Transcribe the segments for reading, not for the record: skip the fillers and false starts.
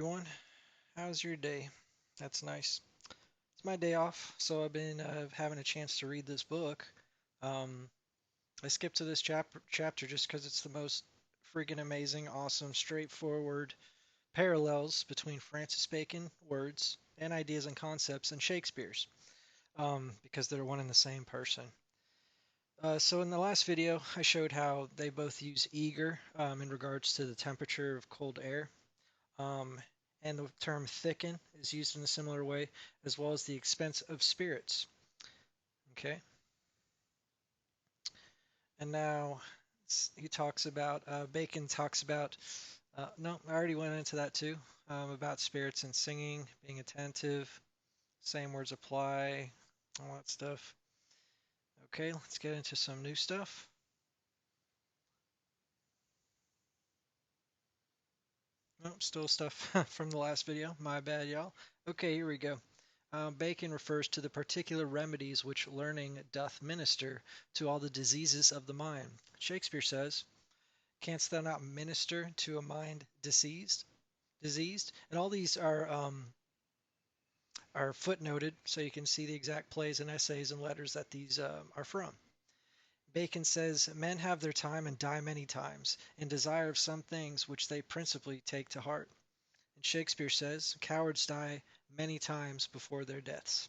Everyone, how's your day? That's nice. It's my day off, so I've been having a chance to read this book. Um, I skipped to this chapter just because it's the most freaking amazing, awesome, straightforward parallels between Francis Bacon words and ideas and concepts and Shakespeare's, because they're one and the same person. So in the last video, I showed how they both use eager in regards to the temperature of cold air. Um, and the term thicken is used in a similar way, as well as the expense of spirits. Okay, and now he talks about Bacon talks about. No, I already went into that too, about spirits and singing, being attentive, same words apply, all that stuff. Okay, let's get into some new stuff. Oh, still stuff from the last video. My bad, y'all. Okay, here we go. Bacon refers to the particular remedies which learning doth minister to all the diseases of the mind. Shakespeare says, "Canst thou not minister to a mind diseased?" Diseased, and all these are footnoted, so you can see the exact plays and essays and letters that these are from. Bacon says, "Men have their time and die many times, in desire of some things which they principally take to heart." And Shakespeare says, "Cowards die many times before their deaths."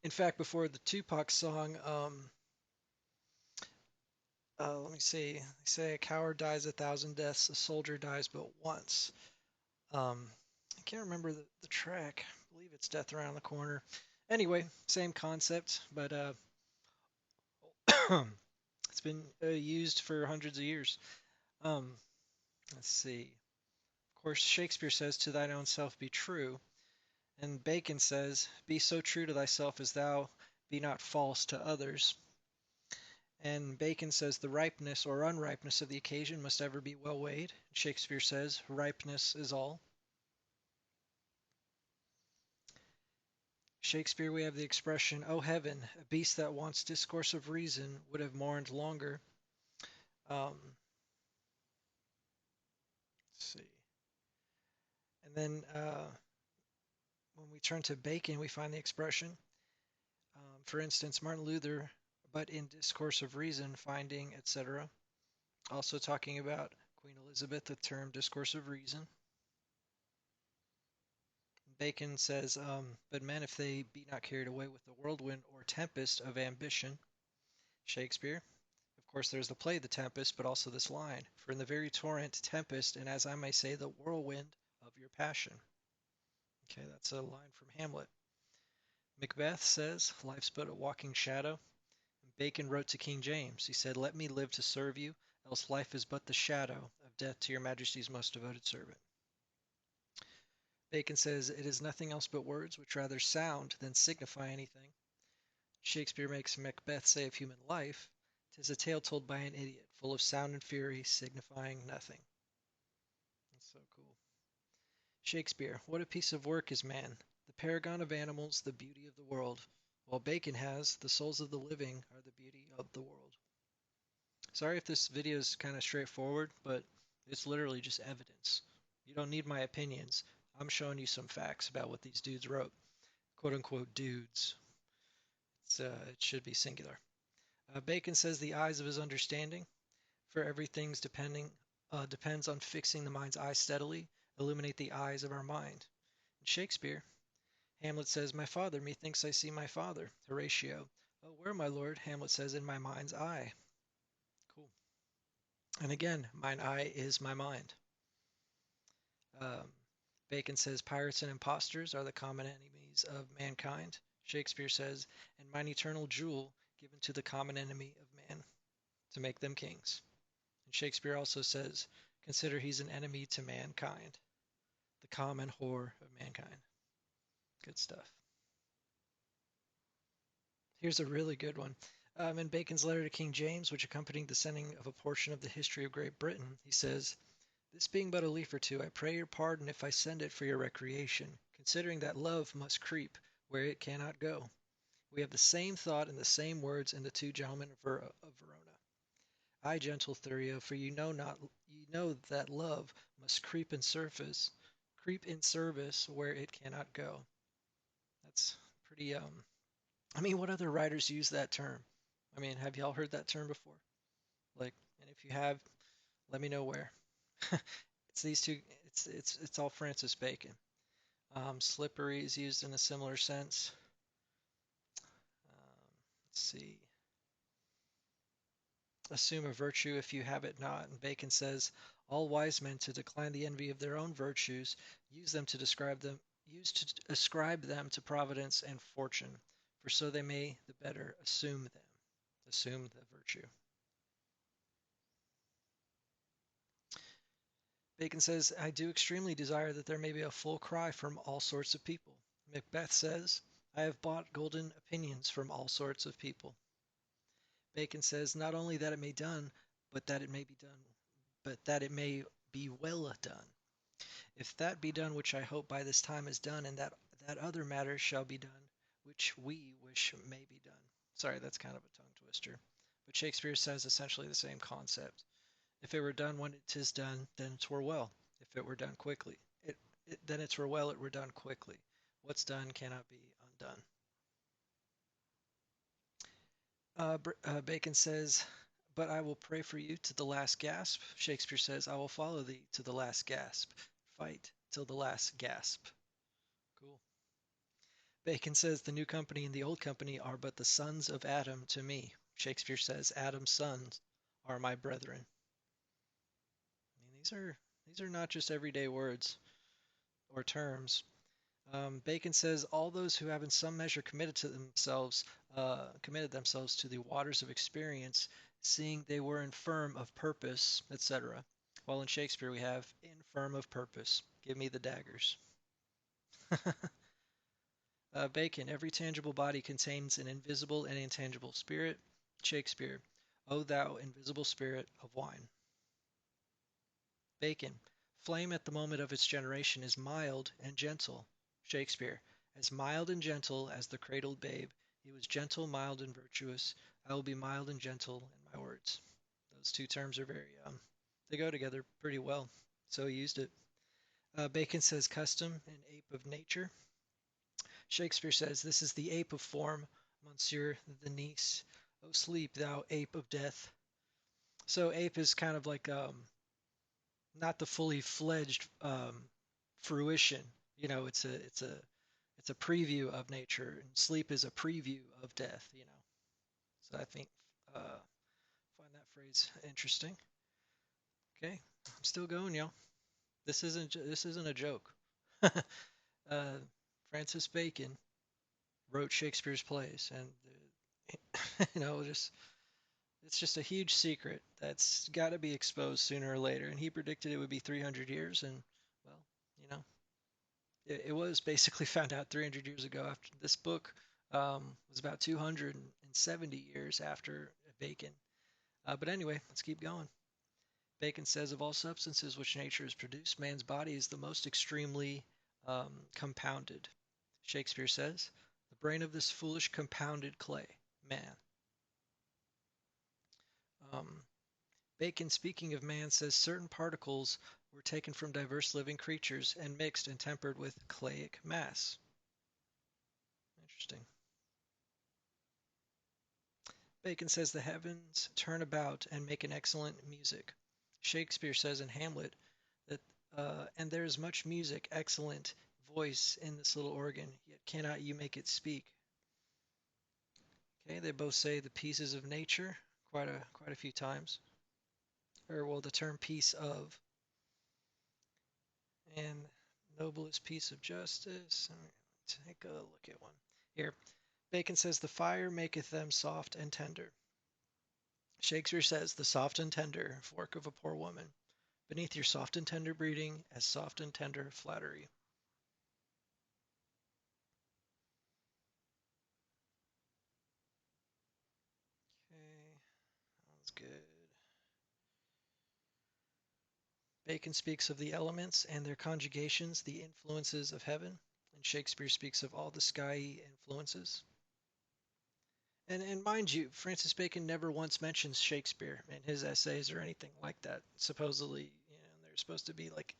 In fact, before the Tupac song, let me see, they say a coward dies a thousand deaths, a soldier dies but once. I can't remember the track. I believe it's Death Around the Corner. Anyway, same concept, but it's been used for hundreds of years. Um, let's see. Of course, Shakespeare says, "To thine own self be true." And Bacon says, "Be so true to thyself as thou be not false to others." And Bacon says, "The ripeness or unripeness of the occasion must ever be well weighed." Shakespeare says, "Ripeness is all." Shakespeare, we have the expression, "O heaven, a beast that wants discourse of reason would have mourned longer." Let's see. And then when we turn to Bacon, we find the expression, for instance, Martin Luther, "But in discourse of reason, finding, etc." Also talking about Queen Elizabeth, the term discourse of reason. Bacon says, "But men, if they be not carried away with the whirlwind or tempest of ambition." Shakespeare. Of course, there's the play The Tempest, but also this line, "For in the very torrent, tempest, and as I may say, the whirlwind of your passion." Okay, that's a line from Hamlet. Macbeth says, "Life's but a walking shadow." Bacon wrote to King James. He said, "Let me live to serve you, else life is but the shadow of death to your majesty's most devoted servant." Bacon says, "It is nothing else but words, which rather sound than signify anything." Shakespeare makes Macbeth say of human life, "'Tis a tale told by an idiot, full of sound and fury, signifying nothing." That's so cool. Shakespeare, "What a piece of work is man, the paragon of animals, the beauty of the world." While Bacon has, "The souls of the living are the beauty of the world." Sorry if this video is kind of straightforward, but it's literally just evidence. You don't need my opinions. I'm showing you some facts about what these dudes wrote. "Quote unquote dudes." It should be singular. Bacon says, "The eyes of his understanding, for everything's depends on fixing the mind's eye steadily, illuminate the eyes of our mind." In Shakespeare, Hamlet says, "My father, methinks I see my father." Horatio, "Oh, where, my lord?" Hamlet says, "In my mind's eye." Cool. And again, mine eye is my mind. Um, Bacon says, "Pirates and impostors are the common enemies of mankind." Shakespeare says, "And mine eternal jewel given to the common enemy of man, to make them kings." And Shakespeare also says, "Consider he's an enemy to mankind, the common whore of mankind." Good stuff. Here's a really good one. In Bacon's letter to King James, which accompanied the sending of a portion of the history of Great Britain, he says, "This being but a leaf or two, I pray your pardon if I send it for your recreation, considering that love must creep where it cannot go. We have the same thought and the same words in the two gentlemen of Verona. Ay, gentle Thurio, for you know that love must creep and creep in service where it cannot go. That's pretty, I mean, what other writers use that term? I mean, have y'all heard that term before? Like, and if you have, let me know where. It's these two, it's all Francis Bacon. Slippery is used in a similar sense. Let's see. Assume a virtue if you have it not. And Bacon says, all wise men to decline the envy of their own virtues, use to ascribe them to providence and fortune, for so they may the better assume them. Assume the virtue. Bacon says, I do extremely desire that there may be a full cry from all sorts of people. Macbeth says, I have bought golden opinions from all sorts of people. Bacon says, not only that it may done, but that it may be done, but that it may be well done. If that be done which I hope by this time is done, and that other matter shall be done, which we wish may be done. Sorry, that's kind of a tongue twister. But Shakespeare says essentially the same concept. If it were done when it is done, then it were well. If it were done quickly, then it were well, it were done quickly. What's done cannot be undone. Bacon says, but I will pray for you to the last gasp. Shakespeare says, I will follow thee to the last gasp. Fight till the last gasp. Cool. Bacon says, the new company and the old company are but the sons of Adam to me. Shakespeare says, Adam's sons are my brethren. I mean, these are not just everyday words or terms. Bacon says all those who have in some measure committed themselves to the waters of experience, seeing they were infirm of purpose, etc. While in Shakespeare we have infirm of purpose. Give me the daggers. Bacon, every tangible body contains an invisible and intangible spirit. Shakespeare, O thou invisible spirit of wine. Bacon, flame at the moment of its generation is mild and gentle. Shakespeare, as mild and gentle as the cradled babe, he was gentle, mild, and virtuous. I will be mild and gentle in my words. Those two terms are they go together pretty well. So he used it. Bacon says custom, an ape of nature. Shakespeare says, this is the ape of form, Monsieur the niece. O sleep, thou ape of death. So ape is kind of like not the fully fledged fruition. You know, it's a preview of nature, and sleep is a preview of death. You know, so I think find that phrase interesting. Okay, I'm still going, y'all. This isn't a joke. Francis Bacon wrote Shakespeare's plays, and you know, it's just a huge secret that's got to be exposed sooner or later. And he predicted it would be 300 years, and well, you know, it was basically found out 300 years ago. After this book was about 270 years after Bacon. But anyway, let's keep going. Bacon says, of all substances which nature has produced, man's body is the most extremely compounded. Shakespeare says, the brain of this foolish compounded clay, man. Um, Bacon, speaking of man, says certain particles were taken from diverse living creatures and mixed and tempered with clayic mass. Interesting. Bacon says the heavens turn about and make an excellent music. Shakespeare says in Hamlet that, and there is much music, excellent voice in this little organ, yet cannot you make it speak. Okay, they both say the pieces of nature quite a few times, or well, the term piece of, and noblest piece of justice. Take a look at one here. Bacon says the fire maketh them soft and tender. Shakespeare says the soft and tender fork of a poor woman. Beneath your soft and tender breeding, as soft and tender flattery. Okay, that was good. Bacon speaks of the elements and their conjugations, the influences of heaven, and Shakespeare speaks of all the skyey influences. And mind you, Francis Bacon never once mentions Shakespeare in his essays or anything like that. Supposedly, you know, they're supposed to be like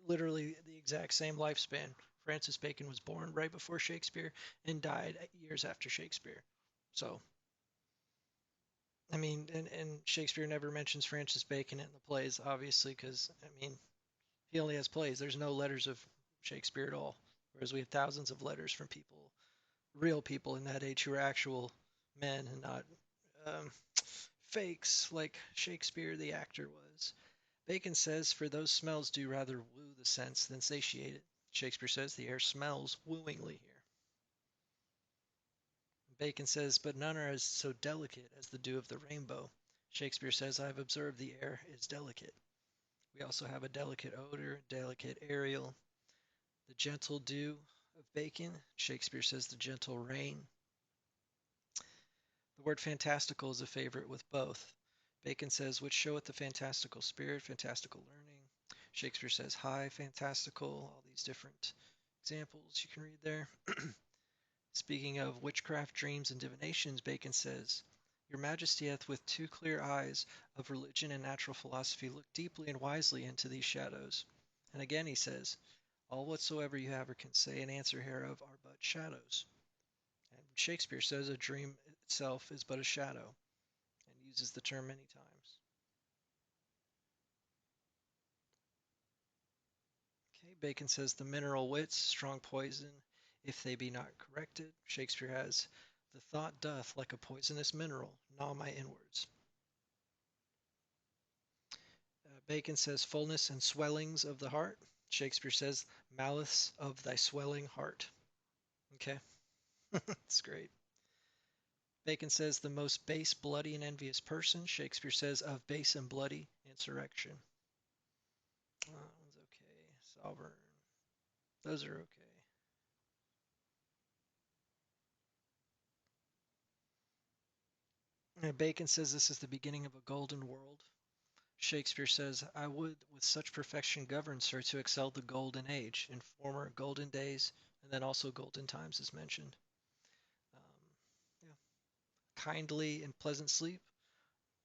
literally the exact same lifespan. Francis Bacon was born right before Shakespeare and died years after Shakespeare. So, I mean, and Shakespeare never mentions Francis Bacon in the plays, obviously, because, I mean, he only has plays. There's no letters of Shakespeare at all. Whereas we have thousands of letters from people, real people in that age who are actual men and not um, fakes like Shakespeare the actor was. Bacon says, for those smells do rather woo the sense than satiate it. Shakespeare says, the air smells wooingly here. Bacon says, but none are as so delicate as the dew of the rainbow. Shakespeare says, I have observed the air is delicate. We also have a delicate odor, delicate aerial, the gentle dew of Bacon. Shakespeare says the gentle rain. The word fantastical is a favorite with both. Bacon says, which showeth the fantastical spirit, fantastical learning. Shakespeare says, high fantastical, all these different examples you can read there. Speaking of witchcraft, dreams, and divinations, Bacon says, your Majesty hath with two clear eyes of religion and natural philosophy looked deeply and wisely into these shadows. And again he says, all whatsoever you have or can say and answer hereof are but shadows. And Shakespeare says a dream itself is but a shadow and uses the term many times. Okay, Bacon says the mineral wits, strong poison, if they be not corrected. Shakespeare has the thought doth, like a poisonous mineral, gnaw my inwards. Bacon says fullness and swellings of the heart. Shakespeare says malice of thy swelling heart. Okay, that's great. Bacon says the most base, bloody, and envious person. Shakespeare says of base and bloody insurrection. That one's okay. Sovereign. Those are okay. And Bacon says this is the beginning of a golden world. Shakespeare says, I would with such perfection govern, sir, to excel the golden age. In former golden days, and then also golden times is mentioned. Yeah. Kindly and pleasant sleep.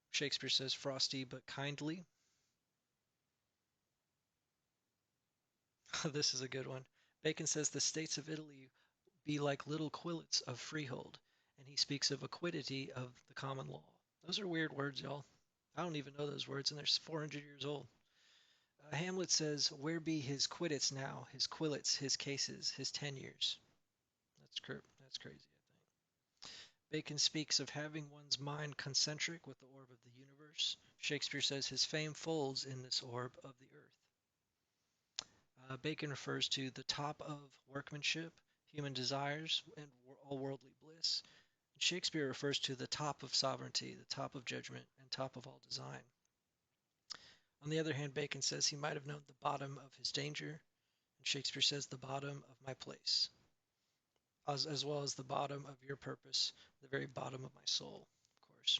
Shakespeare says frosty but kindly. This is a good one. Bacon says the states of Italy be like little quillets of freehold, and he speaks of equity of the common law. Those are weird words, y'all. I don't even know those words, and they're 400 years old. Hamlet says, where be his quiddits now, his quillets, his cases, his tenures? That's crazy, I think. Bacon speaks of having one's mind concentric with the orb of the universe. Shakespeare says his fame folds in this orb of the earth. Bacon refers to the top of workmanship, human desires, and all worldly bliss. Shakespeare refers to the top of sovereignty, the top of judgment, and top of all design. On the other hand, Bacon says he might have known the bottom of his danger, and Shakespeare says the bottom of my place, as well as the bottom of your purpose, the very bottom of my soul, of course.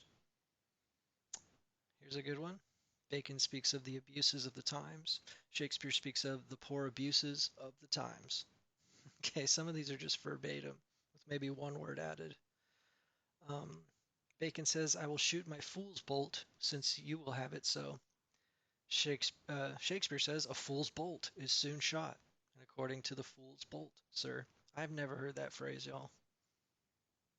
Here's a good one. Bacon speaks of the abuses of the times. Shakespeare speaks of the poor abuses of the times. Okay, some of these are just verbatim, with maybe one word added. Um, Bacon says, I will shoot my fool's bolt, since you will have it so. Shakespeare says, a fool's bolt is soon shot. And according to the fool's bolt, sir. I've never heard that phrase, y'all.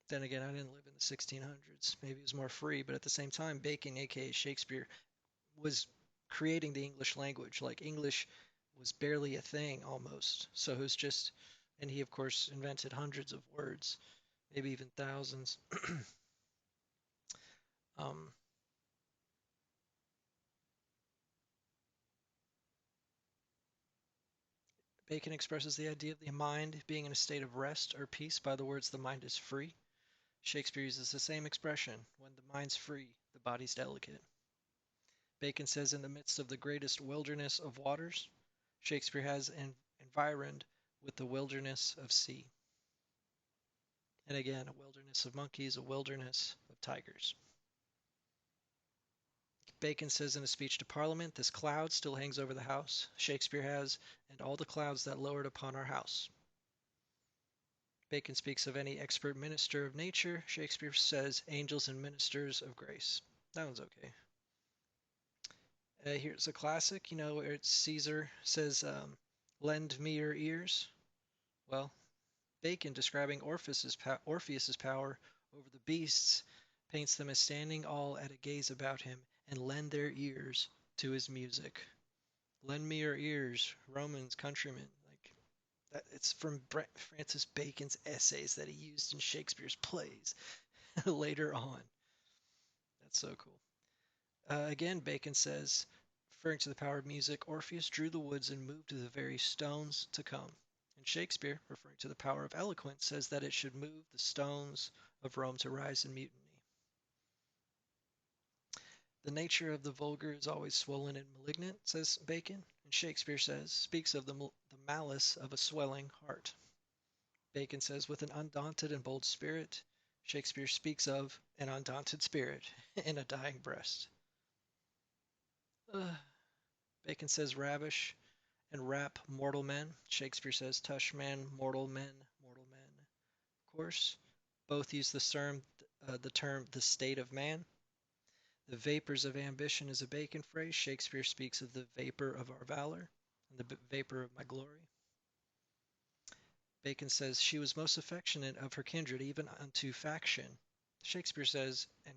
Then again, I didn't live in the 1600s. Maybe it was more free, but at the same time, Bacon, aka Shakespeare, was creating the English language. Like English was barely a thing almost. So it was just, and he of course invented hundreds of words, maybe even thousands. um, Bacon expresses the idea of the mind being in a state of rest or peace by the words the mind is free. Shakespeare uses the same expression, when the mind's free, the body's delicate. Bacon says in the midst of the greatest wilderness of waters, Shakespeare has environed with the wilderness of sea. And again, a wilderness of monkeys, a wilderness of tigers. Bacon says in a speech to Parliament, this cloud still hangs over the house. Shakespeare has, and all the clouds that lowered upon our house. Bacon speaks of any expert minister of nature. Shakespeare says angels and ministers of grace. That one's okay. Here's a classic, where it's Caesar says, lend me your ears. Well, Bacon, describing Orpheus's power over the beasts, paints them as standing all at a gaze about him and lend their ears to his music. Lend me your ears, Romans, countrymen. Like that, it's from Francis Bacon's essays that he used in Shakespeare's plays later on. That's so cool. Again, Bacon says, referring to the power of music, Orpheus drew the woods and moved the very stones to come. And Shakespeare, referring to the power of eloquence, says that it should move the stones of Rome to rise in mutiny. The nature of the vulgar is always swollen and malignant, says Bacon, and Shakespeare speaks of the malice of a swelling heart. Bacon says, with an undaunted and bold spirit. Shakespeare speaks of an undaunted spirit in a dying breast. Bacon says, ravish and rap mortal men. Shakespeare says, tush man, mortal men, mortal men. Of course, both use the term the state of man. The vapors of ambition is a Bacon phrase. Shakespeare speaks of the vapor of our valor and the vapor of my glory. Bacon says, she was most affectionate of her kindred, even unto faction. Shakespeare says, and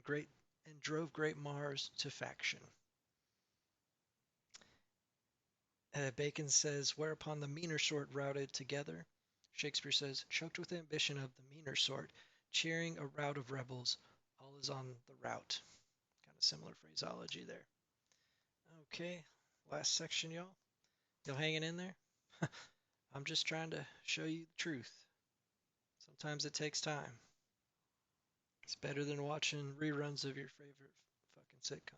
drove great Mars to faction. Bacon says, whereupon the meaner sort routed together. Shakespeare says, choked with ambition of the meaner sort, cheering a rout of rebels, all is on the rout. Kind of similar phraseology there. Okay, last section, y'all. Y'all hanging in there? I'm just trying to show you the truth. Sometimes it takes time. It's better than watching reruns of your favorite fucking sitcoms.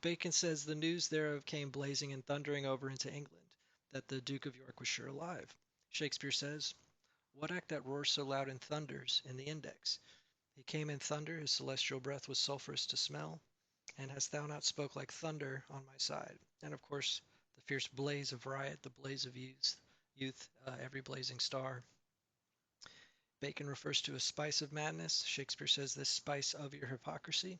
Bacon says the news thereof came blazing and thundering over into England, that the Duke of York was sure alive. Shakespeare says, what act that roars so loud and thunders in the index? He came in thunder, his celestial breath was sulphurous to smell, and hast thou not spoke like thunder on my side? And of course, the fierce blaze of riot, the blaze of youth, every blazing star. Bacon refers to a spice of madness. Shakespeare says this spice of your hypocrisy.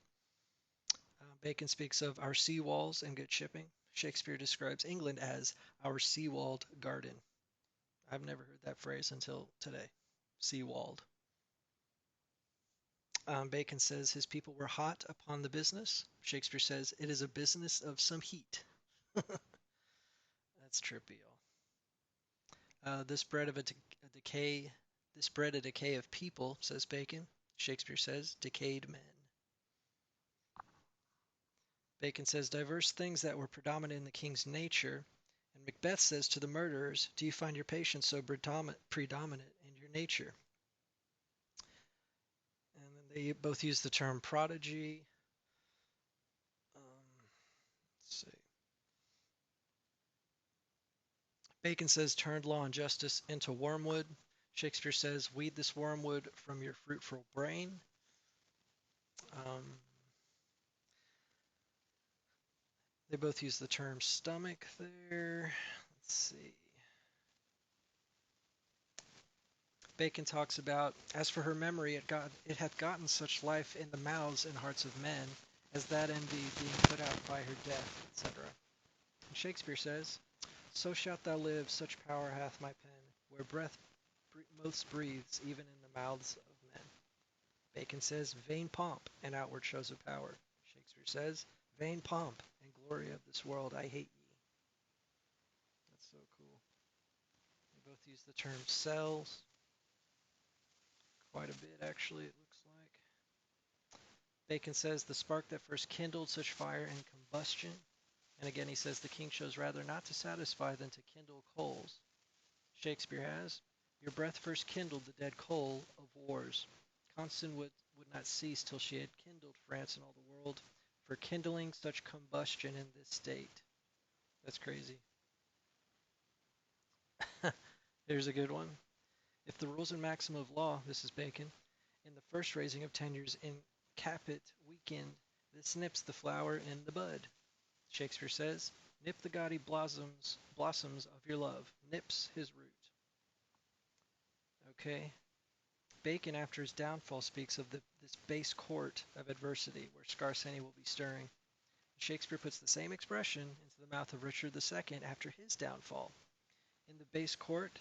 Bacon speaks of our sea walls and good shipping. Shakespeare describes England as our sea-walled garden. I've never heard that phrase until today. Sea-walled. Bacon says his people were hot upon the business. Shakespeare says it is a business of some heat. That's trippy, y'all. This bred a decay of people, says Bacon. Shakespeare says decayed men. Bacon says diverse things that were predominant in the king's nature. And Macbeth says to the murderers, do you find your patience so predominant in your nature? And then they both use the term prodigy. Let's see. Bacon says turned law and justice into wormwood. Shakespeare says weed this wormwood from your fruitful brain. They both use the term stomach there. Let's see. Bacon talks about, as for her memory, it hath gotten such life in the mouths and hearts of men, as that envy being put out by her death, etc. And Shakespeare says, so shalt thou live, such power hath my pen, where breath most breathes, even in the mouths of men. Bacon says, vain pomp and outward shows of power. Shakespeare says, vain pomp and glory of this world, I hate ye. That's so cool. They both use the term cells. Quite a bit, actually, it looks like. Bacon says, the spark that first kindled such fire and combustion. And again, he says, the king chose rather not to satisfy than to kindle coals. Shakespeare has, your breath first kindled the dead coal of wars. Constance would not cease till she had kindled France and all the world, for kindling such combustion in this state. That's crazy. Here's a good one. If the rules and maxim of law, this is Bacon, in the first raising of tenures in capit weekend, this nips the flower in the bud. Shakespeare says, nip the gaudy blossoms of your love, nips his root. Okay. Bacon, after his downfall, speaks of this base court of adversity, where scarce any will be stirring. Shakespeare puts the same expression into the mouth of Richard II after his downfall. In the base court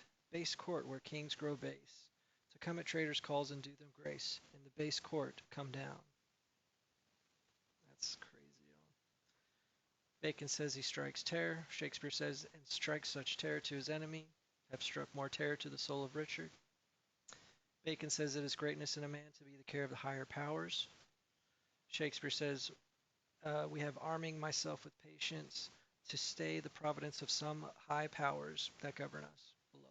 where kings grow base, to come at traitors' calls and do them grace. In the base court, come down. That's crazy. Bacon says he strikes terror. Shakespeare says, and strikes such terror to his enemy, have struck more terror to the soul of Richard. Bacon says it is greatness in a man to be the care of the higher powers. Shakespeare says, we have arming myself with patience to stay the providence of some high powers that govern us below.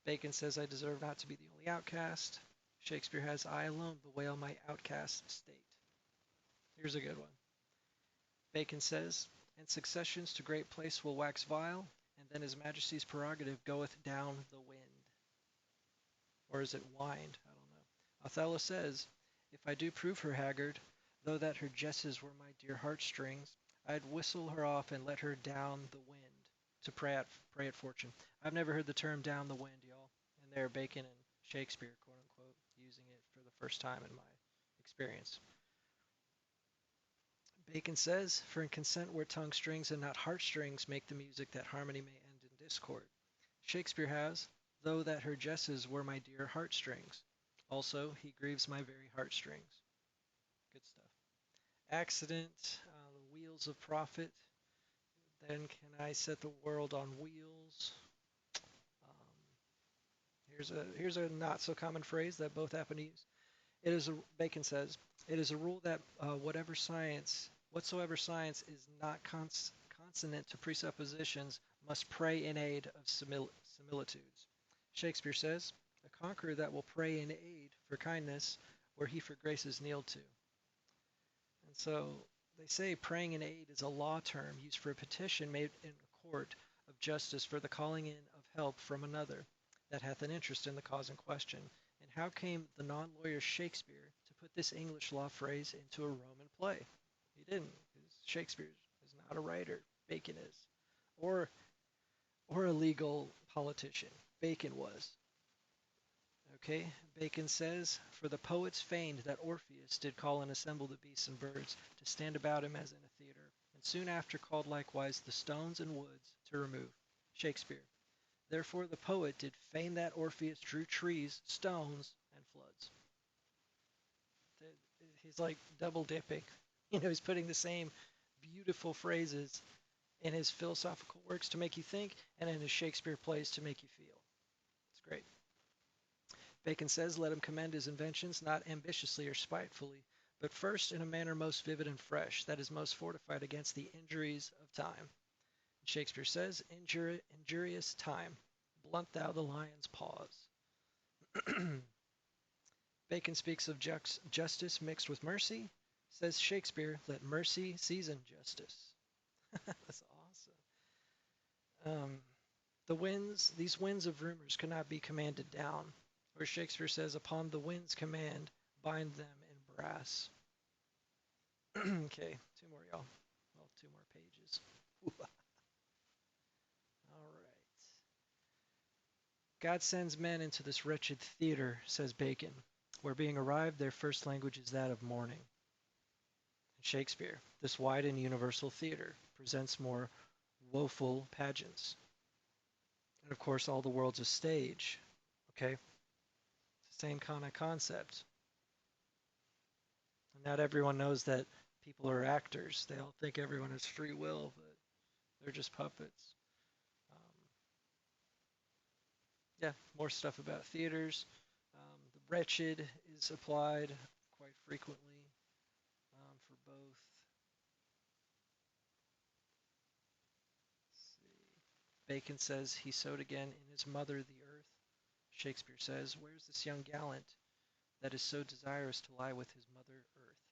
Bacon says, I deserve not to be the only outcast. Shakespeare has, I alone bewail my outcast state. Here's a good one. Bacon says, and successions to great place will wax vile, and then his majesty's prerogative goeth down the wind. Or is it wind? I don't know. Othello says, if I do prove her haggard, though that her jesses were my dear heartstrings, I'd whistle her off and let her down the wind to pray at fortune. I've never heard the term down the wind, y'all. And there, Bacon and Shakespeare, quote unquote, using it for the first time in my experience. Bacon says, for in consent where tongue strings and not heartstrings make the music that harmony may end in discord. Shakespeare has, though that her jesses were my dear heartstrings. Also, he grieves my very heartstrings. Good stuff. Accident, the wheels of profit. Then can I set the world on wheels? Here's a not so common phrase that both happen to use. Bacon says, it is a rule that whatsoever science is not consonant to presuppositions must pray in aid of similitudes. Shakespeare says, a conqueror that will pray in aid for kindness where he for grace is kneeled to. And so they say praying in aid is a law term used for a petition made in a court of justice for the calling in of help from another that hath an interest in the cause in question. And how came the non-lawyer Shakespeare to put this English law phrase into a Roman play? He didn't, because Shakespeare is not a writer. Bacon is. Or a legal politician. Bacon was. Okay, Bacon says, for the poets feigned that Orpheus did call and assemble the beasts and birds to stand about him as in a theatre, and soon after called likewise the stones and woods to remove. Shakespeare. Therefore the poet did feign that Orpheus drew trees, stones, and floods. He's like double dipping. He's putting the same beautiful phrases in his philosophical works to make you think, and in his Shakespeare plays to make you feel. It's great. Bacon says, let him commend his inventions, not ambitiously or spitefully, but first in a manner most vivid and fresh, that is most fortified against the injuries of time. Shakespeare says, injurious time, blunt thou the lion's paws. Bacon speaks of justice mixed with mercy. Says Shakespeare, let mercy season justice. That's awesome. These winds of rumors could not be commanded down. Or Shakespeare says, upon the wind's command, bind them in brass. Okay, two more, y'all. Well, two more pages. All right. God sends men into this wretched theater, says Bacon, where being arrived their first language is that of mourning. Shakespeare, this wide and universal theater, presents more woeful pageants. And of course, all the world's a stage, okay? It's the same kind of concept. And not everyone knows that people are actors. They all think everyone has free will, but they're just puppets. Yeah, more stuff about theaters. The wretched is applied quite frequently for both. Let's see. Bacon says he sowed again in his mother the earth. Shakespeare says, where's this young gallant that is so desirous to lie with his mother earth?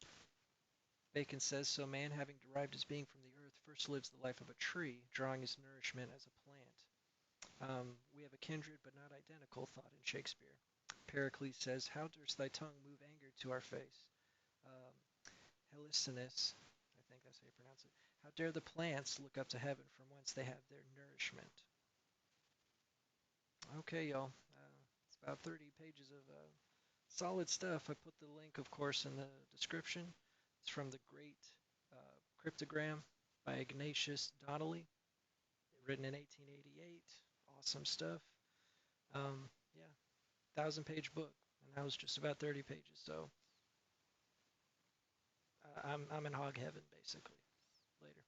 Okay. Bacon says, so man having derived his being from the earth first lives the life of a tree, drawing his nourishment as a plant. We have a kindred but not identical thought in Shakespeare. Pericles says, how durst thy tongue move anger to our face? Helicinus, I think that's how you pronounce it. How dare the plants look up to heaven from whence they have their nourishment? Okay, y'all. It's about 30 pages of Solid stuff. I put the link, of course, in the description. It's from the great cryptogram by Ignatius Donnelly, written in 1888. Awesome stuff. Yeah, 1,000-page book, and that was just about 30 pages. So I'm in hog heaven basically. Later.